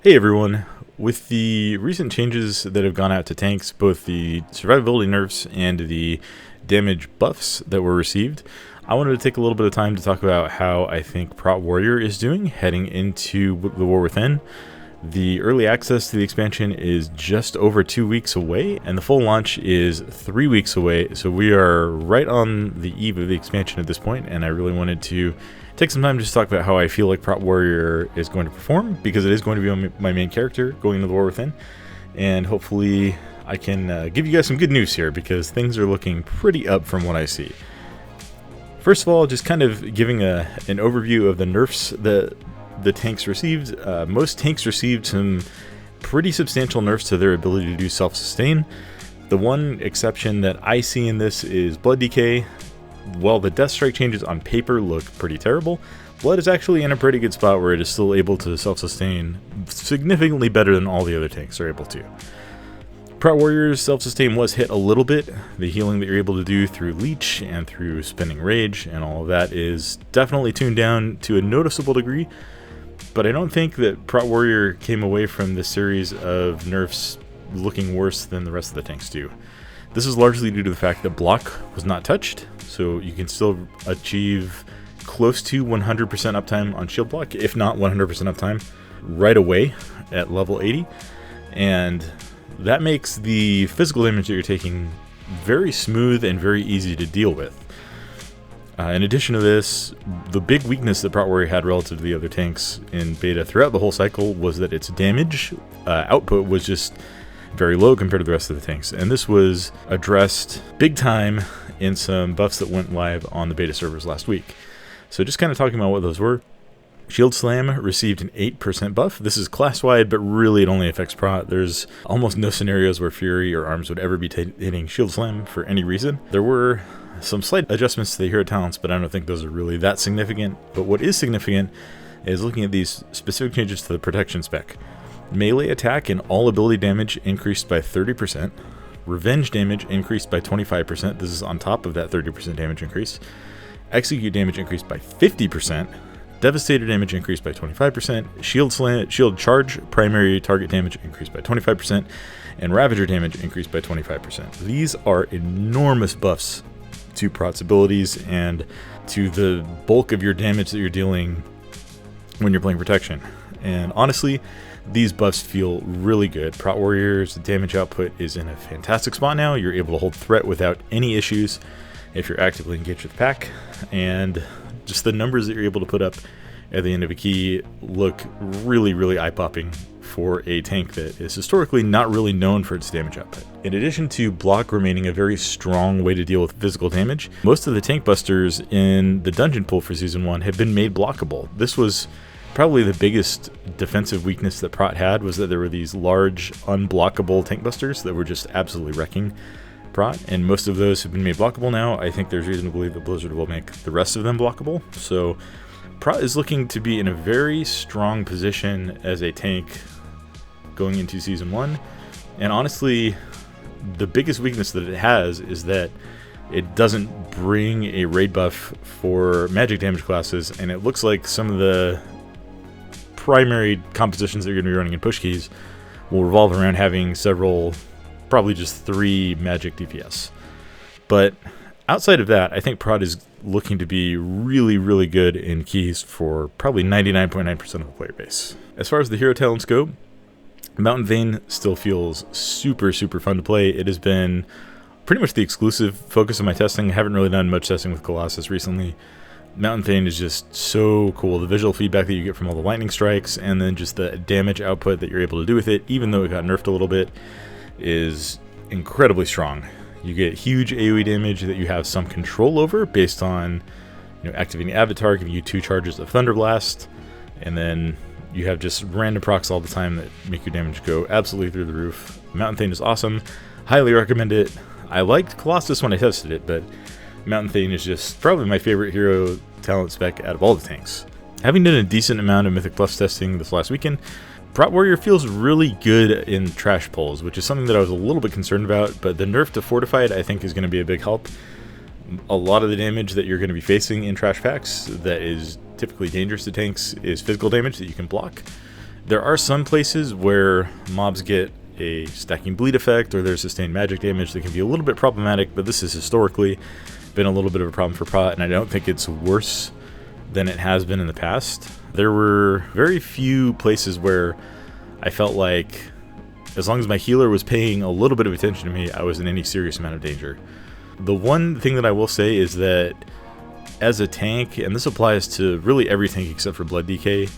Hey everyone, with the recent changes that have gone out to tanks, both the survivability nerfs and the damage buffs that were received, I wanted to take a little bit of time to talk about how I think Prot Warrior is doing heading into the War Within. The early access to the expansion is just over 2 weeks away, and the full launch is 3 weeks away, so we are right on the eve of the expansion at this point, and I really wanted to take some time to just talk about how I feel like Prot Warrior is going to perform, because it is going to be my main character going into the War Within, and hopefully I can give you guys some good news here, because things are looking pretty up from what I see. First of all, just kind of giving an overview of the nerfs that the tanks received. Most tanks received some pretty substantial nerfs to their ability to do self-sustain. The one exception that I see in this is Blood Decay. While the Death Strike changes on paper look pretty terrible, Blood is actually in a pretty good spot where it is still able to self-sustain significantly better than all the other tanks are able to. Prot Warrior's self-sustain was hit a little bit. The healing that you're able to do through Leech and through Spinning Rage and all of that is definitely tuned down to a noticeable degree, but I don't think that Prot Warrior came away from this series of nerfs looking worse than the rest of the tanks do. This is largely due to the fact that block was not touched, so you can still achieve close to 100% uptime on shield block, if not 100% uptime, right away at level 80, and that makes the physical damage that you're taking very smooth and very easy to deal with. In addition to this, the big weakness that Prot Warrior had relative to the other tanks in beta throughout the whole cycle was that its damage output was just very low compared to the rest of the tanks, and this was addressed big time in some buffs that went live on the beta servers last week. So just kind of talking about what those were. Shield Slam received an 8% buff. This is class-wide, but really it only affects Prot. There's almost no scenarios where Fury or Arms would ever be hitting Shield Slam for any reason. There were some slight adjustments to the hero talents, but I don't think those are really that significant. But what is significant is looking at these specific changes to the protection spec. Melee attack and all ability damage increased by 30%. Revenge damage increased by 25%. This is on top of that 30% damage increase. Execute damage increased by 50%. Devastator damage increased by 25%, shield charge primary target damage increased by 25%, and Ravager damage increased by 25%. These are enormous buffs to Prot's abilities and to the bulk of your damage that you're dealing when you're playing protection. And honestly, these buffs feel really good. Prot Warrior's damage output is in a fantastic spot now. You're able to hold threat without any issues if you're actively engaged with the pack, and just the numbers that you're able to put up at the end of a key look really, really eye-popping for a tank that is historically not really known for its damage output. In addition to block remaining a very strong way to deal with physical damage, most of the Tankbusters in the dungeon pool for Season 1 have been made blockable. This was probably the biggest defensive weakness that Prot had, was that there were these large, unblockable Tankbusters that were just absolutely wrecking Prot, and most of those have been made blockable now. I think there's reason to believe that Blizzard will make the rest of them blockable, so Prot is looking to be in a very strong position as a tank going into Season 1, and honestly, the biggest weakness that it has is that it doesn't bring a raid buff for magic damage classes, and it looks like some of the primary compositions that you're going to be running in push keys will revolve around having several, probably just 3 magic DPS. But outside of that, I think Prot is looking to be really, really good in keys for probably 99.9% of the player base. As far as the hero talents go, Mountain Thane still feels super, super fun to play. It has been pretty much the exclusive focus of my testing. I haven't really done much testing with Colossus recently. Mountain Thane is just so cool. The visual feedback that you get from all the lightning strikes, and then just the damage output that you're able to do with it, even though it got nerfed a little bit, is incredibly strong. You get huge AoE damage that you have some control over based on, activating Avatar, giving you 2 charges of Thunder Blast, and then you have just random procs all the time that make your damage go absolutely through the roof. Mountain Thane is awesome. Highly recommend it. I liked Colossus when I tested it, but Mountain Thane is just probably my favorite hero talent spec out of all the tanks. Having done a decent amount of Mythic Plus testing this last weekend, Prot Warrior feels really good in trash pulls, which is something that I was a little bit concerned about, but the nerf to Fortified I think is going to be a big help. A lot of the damage that you're going to be facing in trash packs that is typically dangerous to tanks is physical damage that you can block, There are some places where mobs get a stacking bleed effect or there's sustained magic damage that can be a little bit problematic, but this has historically been a little bit of a problem for Prot, and I don't think it's worse than it has been in the past. There were very few places where I felt like as long as my healer was paying a little bit of attention to me, I was in any serious amount of danger. The one thing that I will say is that as a tank, and this applies to really every tank except for Blood DK,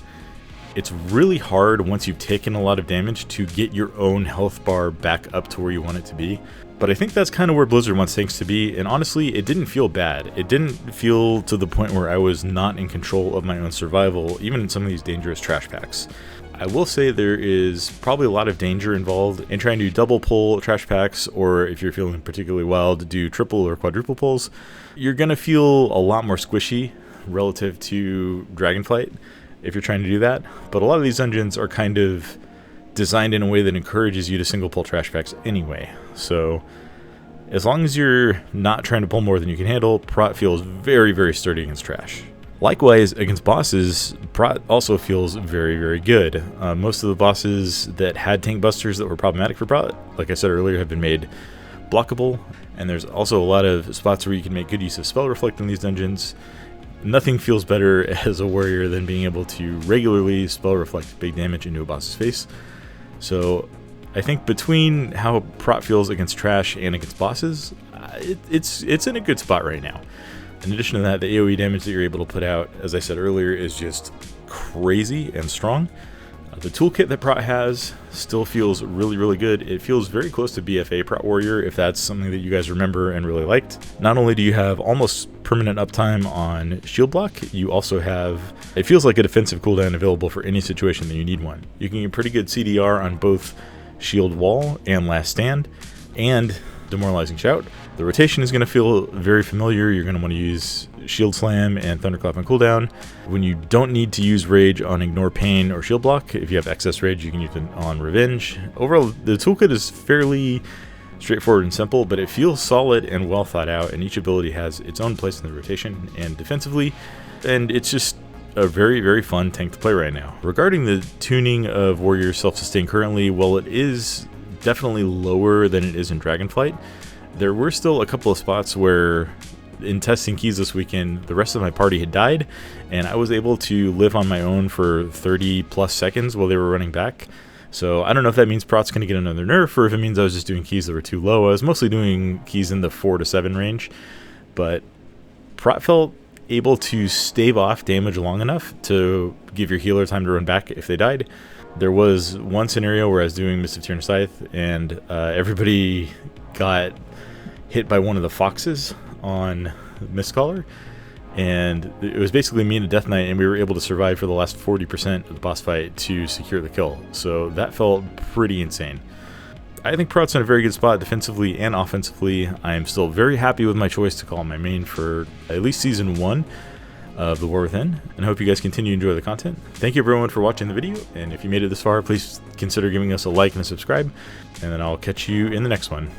it's really hard once you've taken a lot of damage to get your own health bar back up to where you want it to be. But I think that's kind of where Blizzard wants tanks to be, and honestly, it didn't feel bad. It didn't feel to the point where I was not in control of my own survival, even in some of these dangerous trash packs. I will say there is probably a lot of danger involved in trying to double pull trash packs, or if you're feeling particularly wild, do triple or quadruple pulls. You're going to feel a lot more squishy relative to Dragonflight if you're trying to do that, but a lot of these dungeons are kind of designed in a way that encourages you to single pull trash packs anyway. So as long as you're not trying to pull more than you can handle, Prot feels very, very sturdy against trash. Likewise, against bosses, Prot also feels very, very good. Most of the bosses that had Tankbusters that were problematic for Prot, like I said earlier, have been made blockable, and there's also a lot of spots where you can make good use of Spell Reflect in these dungeons. Nothing feels better as a warrior than being able to regularly Spell Reflect big damage into a boss's face. So I think between how Prot feels against trash and against bosses, it's in a good spot right now. In addition to that, the AoE damage that you're able to put out, as I said earlier, is just crazy and strong. The toolkit that Prot has still feels really, really good. It feels very close to BFA Prot Warrior, if that's something that you guys remember and really liked. Not only do you have almost permanent uptime on shield block, you also have, it feels like a defensive cooldown available for any situation that you need one. You can get pretty good CDR on both shield wall and last stand, and demoralizing shout. The rotation is going to feel very familiar. You're going to want to use Shield Slam and Thunderclap on cooldown. When you don't need to use Rage on Ignore Pain or Shield Block, if you have excess Rage, you can use it on Revenge. Overall, the toolkit is fairly straightforward and simple, but it feels solid and well thought out, and each ability has its own place in the rotation and defensively, and it's just a very, very fun tank to play right now. Regarding the tuning of Warrior's self-sustain currently, while it is definitely lower than it is in Dragonflight, there were still a couple of spots where in testing keys this weekend, the rest of my party had died, and I was able to live on my own for 30 plus seconds while they were running back. So I don't know if that means Prot's going to get another nerf, or if it means I was just doing keys that were too low. I was mostly doing keys in the 4 to 7 range, but Prot felt able to stave off damage long enough to give your healer time to run back if they died. There was one scenario where I was doing Mist of Tyrant Scythe, and everybody got hit by one of the foxes on Mistcaller, and it was basically me and a Death Knight, and we were able to survive for the last 40% of the boss fight to secure the kill. So that felt pretty insane. I think Prot's in a very good spot defensively and offensively. I am still very happy with my choice to call my main for at least Season 1 of The War Within, and I hope you guys continue to enjoy the content. Thank you everyone for watching the video, and if you made it this far, please consider giving us a like and a subscribe, and then I'll catch you in the next one.